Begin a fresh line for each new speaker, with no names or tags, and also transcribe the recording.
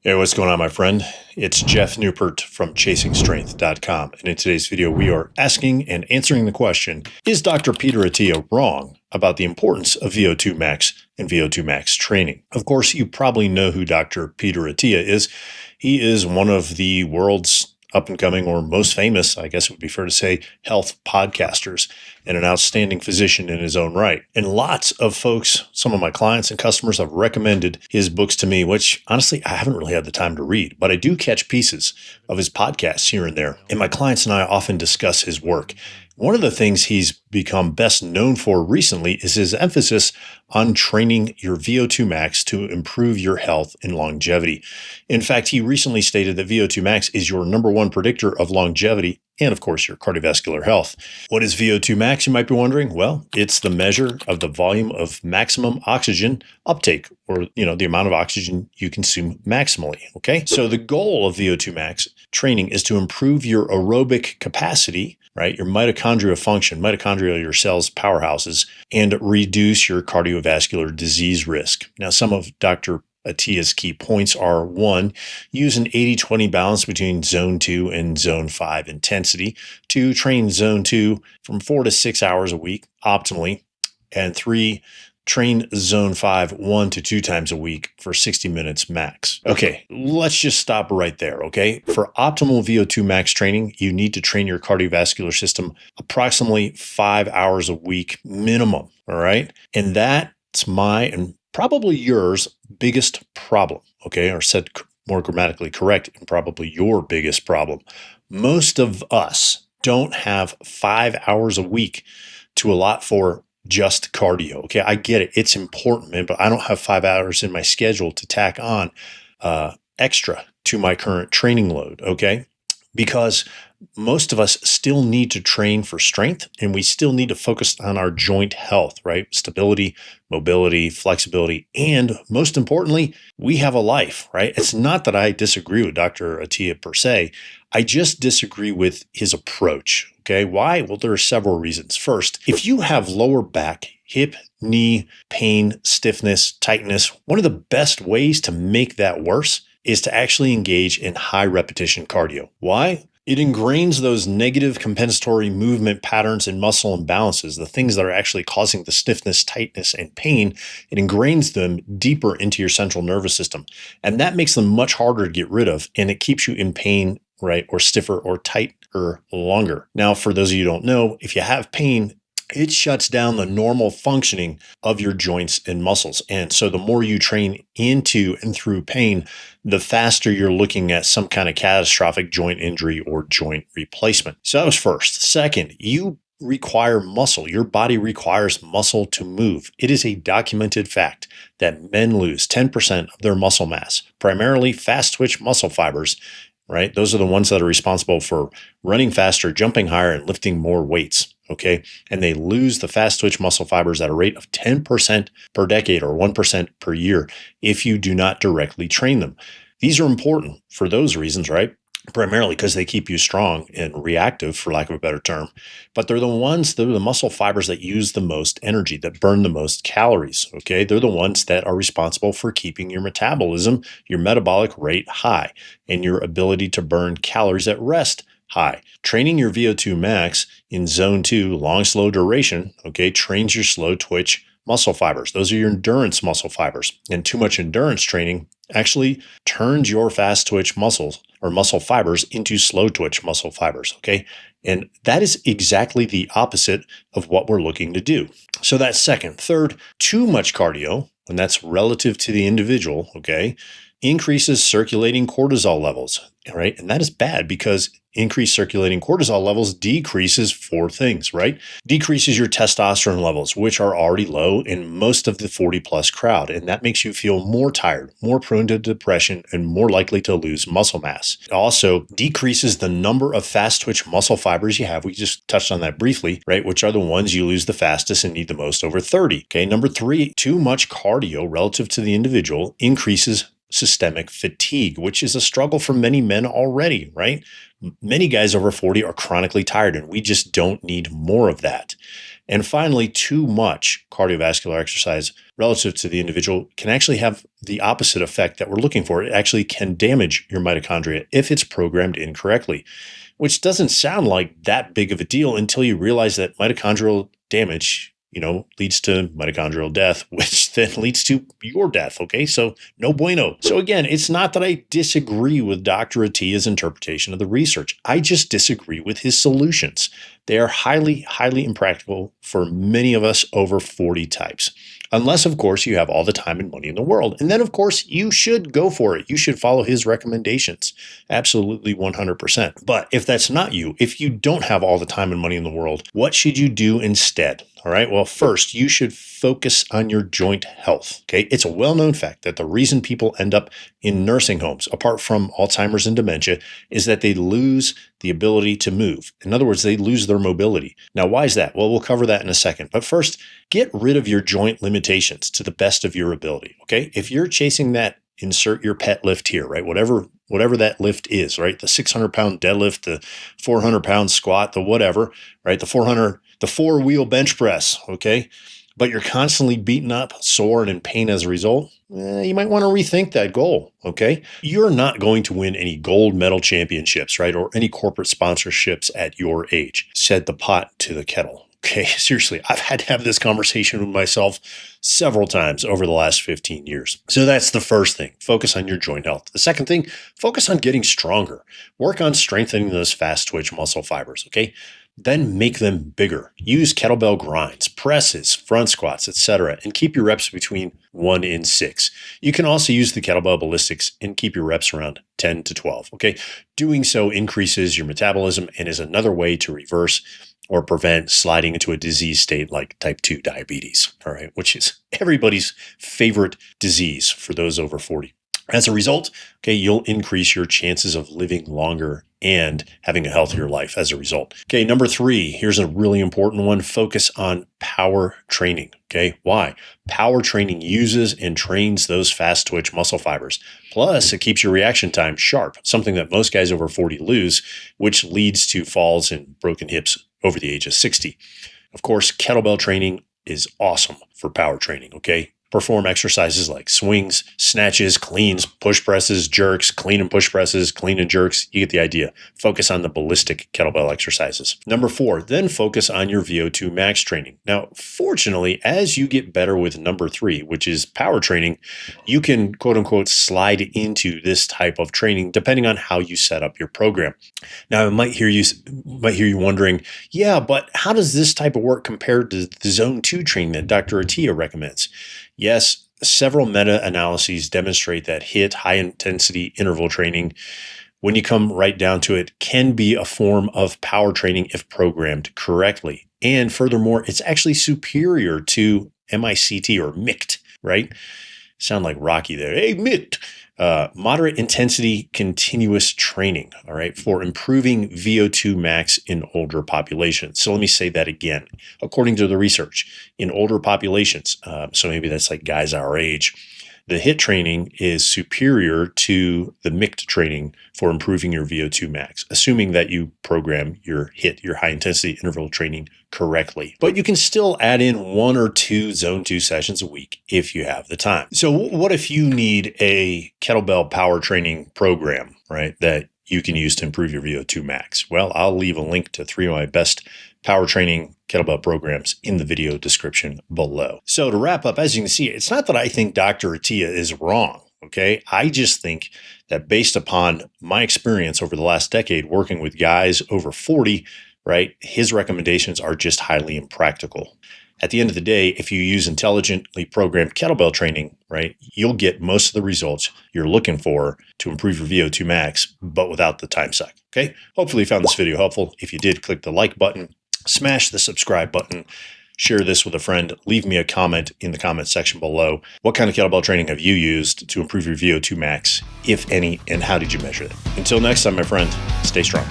Hey, what's going on, my friend? It's Jeff Newport from ChasingStrength.com. And in today's video, we are asking and answering the question, is Dr. Peter Attia wrong about the importance of VO2Max and VO2Max training? Of course, you probably know who Dr. Peter Attia is. He is one of the world's up-and-coming or most famous, I guess it would be fair to say, health podcasters and an outstanding physician in his own right. And lots of folks, some of my clients and customers have recommended his books to me, which honestly, I haven't really had the time to read, but I do catch pieces of his podcasts here and there. And my clients and I often discuss his work. One of the things he's become best known for recently is his emphasis on training your VO2Max to improve your health and longevity. In fact, he recently stated that VO2Max is your number one predictor of longevity and, of course, your cardiovascular health. What is VO2Max, you might be wondering? Well, it's the measure of the volume of maximum oxygen uptake, or, the amount of oxygen you consume maximally, okay? So the goal of VO2Max training is to improve your aerobic capacity, right? Your mitochondrial function, mitochondrial, your cells' powerhouses, and reduce your cardiovascular disease risk. Now, some of Dr. Attia's key points are: 1, use an 80-20 balance between zone 2 and zone 5 intensity. 2, train zone 2 from 4 to 6 hours a week optimally. And 3, train zone 5 1 to 2 times a week for 60 minutes max. Okay, let's just stop right there, okay? For optimal VO2 max training, you need to train your cardiovascular system approximately 5 hours a week minimum, all right? And that's my and probably yours biggest problem, okay? Or said more grammatically correct, and probably your biggest problem. Most of us don't have 5 hours a week to allot for just cardio. Okay, I get it. It's important, man, but I don't have 5 hours in my schedule to tack on extra to my current training load, okay? Because most of us still need to train for strength, and we still need to focus on our joint health, right? Stability, mobility, flexibility, and most importantly, we have a life, right? It's not that I disagree with Dr. Attia per se. I just disagree with his approach, okay? Why? Well, there are several reasons. First, if you have lower back, hip, knee pain, stiffness, tightness, one of the best ways to make that worse is to actually engage in high repetition cardio. Why? It ingrains those negative compensatory movement patterns and muscle imbalances, the things that are actually causing the stiffness, tightness, and pain. It ingrains them deeper into your central nervous system. And that makes them much harder to get rid of, and it keeps you in pain, right, or stiffer or tighter longer. Now, for those of you who don't know, if you have pain, it shuts down the normal functioning of your joints and muscles. And so the more you train into and through pain, the faster you're looking at some kind of catastrophic joint injury or joint replacement. So that was first. Second, you require muscle. Your body requires muscle to move. It is a documented fact that men lose 10% of their muscle mass, primarily fast twitch muscle fibers, right? Those are the ones that are responsible for running faster, jumping higher, and lifting more weights. Okay. And they lose the fast twitch muscle fibers at a rate of 10% per decade or 1% per year if you do not directly train them. These are important for those reasons, right? Primarily because they keep you strong and reactive, for lack of a better term. But they're the muscle fibers that use the most energy, that burn the most calories. Okay. They're the ones that are responsible for keeping your metabolism, your metabolic rate high, and your ability to burn calories at rest high. Training your VO2 max in zone 2, long, slow duration, okay, trains your slow twitch muscle fibers. Those are your endurance muscle fibers. And too much endurance training actually turns your fast twitch muscles or muscle fibers into slow twitch muscle fibers, okay? And that is exactly the opposite of what we're looking to do. So that's second. Third, too much cardio, and that's relative to the individual, okay, increases circulating cortisol levels, right? And that is bad because increased circulating cortisol levels decreases 4 things, right? Decreases your testosterone levels, which are already low in most of the 40 plus crowd. And that makes you feel more tired, more prone to depression, and more likely to lose muscle mass. It also decreases the number of fast twitch muscle fibers you have. We just touched on that briefly, right? Which are the ones you lose the fastest and need the most over 30. Okay. Number 3, too much cardio relative to the individual increases systemic fatigue, which is a struggle for many men already, right? Many guys over 40 are chronically tired, and we just don't need more of that. And finally, too much cardiovascular exercise relative to the individual can actually have the opposite effect that we're looking for. It actually can damage your mitochondria if it's programmed incorrectly, which doesn't sound like that big of a deal until you realize that mitochondrial damage, leads to mitochondrial death, which then leads to your death. Okay. So no bueno. So again, it's not that I disagree with Dr. Attia's interpretation of the research. I just disagree with his solutions. They are highly, highly impractical for many of us over 40 types. Unless, of course, you have all the time and money in the world. And then, of course, you should go for it. You should follow his recommendations. Absolutely 100%. But if that's not you, if you don't have all the time and money in the world, what should you do instead? All right. Well, first, you should focus on your joint health. Okay. It's a well-known fact that the reason people end up in nursing homes, apart from Alzheimer's and dementia, is that they lose the ability to move. In other words, they lose their mobility. Now, why is that? Well, we'll cover that in a second. But first, get rid of your joint limitations to the best of your ability. Okay. If you're chasing that, insert your pet lift here, right? Whatever that lift is, right? The 600-pound deadlift, the 400-pound squat, the whatever, right? The 4-wheel bench press, okay? But you're constantly beaten up, sore, and in pain as a result, you might want to rethink that goal, okay? You're not going to win any gold medal championships, right? Or any corporate sponsorships at your age. Set the pot to the kettle. Okay, seriously, I've had to have this conversation with myself several times over the last 15 years. So that's the first thing. Focus on your joint health. The second thing, focus on getting stronger. Work on strengthening those fast twitch muscle fibers, okay? Then make them bigger. Use kettlebell grinds, presses, front squats, etc., and keep your reps between 1 and 6. You can also use the kettlebell ballistics and keep your reps around 10 to 12, okay? Doing so increases your metabolism and is another way to reverse or prevent sliding into a disease state like type 2 diabetes, all right, which is everybody's favorite disease for those over 40. As a result, okay, you'll increase your chances of living longer and having a healthier life as a result. Okay, number 3, here's a really important one. Focus on power training. Okay, why? Power training uses and trains those fast twitch muscle fibers. Plus, it keeps your reaction time sharp, something that most guys over 40 lose, which leads to falls and broken hips over the age of 60. Of course, kettlebell training is awesome for power training, okay? Perform exercises like swings, snatches, cleans, push presses, jerks, clean and push presses, clean and jerks. You get the idea. Focus on the ballistic kettlebell exercises. Number 4, then focus on your VO2Max training. Now, fortunately, as you get better with number 3, which is power training, you can quote unquote slide into this type of training depending on how you set up your program. Now, I might hear you wondering, yeah, but how does this type of work compare to the Zone 2 training that Dr. Attia recommends? Yes, several meta-analyses demonstrate that HIIT, high-intensity interval training, when you come right down to it, can be a form of power training if programmed correctly. And furthermore, it's actually superior to MICT or MICT, right? Sound like Rocky there. Hey, MICT! Moderate intensity continuous training, all right, for improving VO2Max in older populations. So let me say that again. According to the research, in older populations, so maybe that's like guys our age, the HIIT training is superior to the MICT training for improving your VO2Max, assuming that you program your HIIT, your high intensity interval training, correctly. But you can still add in 1 or 2 Zone 2 sessions a week if you have the time. So what if you need a kettlebell power training program, right, that you can use to improve your VO2Max? Well, I'll leave a link to 3 of my best power training kettlebell programs in the video description below. So to wrap up, as you can see, it's not that I think Dr. Attia is wrong, okay? I just think that based upon my experience over the last decade working with guys over 40, right, his recommendations are just highly impractical. At the end of the day, if you use intelligently programmed kettlebell training, right, you'll get most of the results you're looking for to improve your VO2Max, but without the time suck, okay? Hopefully you found this video helpful. If you did, click the like button, smash the subscribe button, share this with a friend, leave me a comment in the comment section below. What kind of kettlebell training have you used to improve your VO2Max, if any, and how did you measure it? Until next time, my friend, stay strong.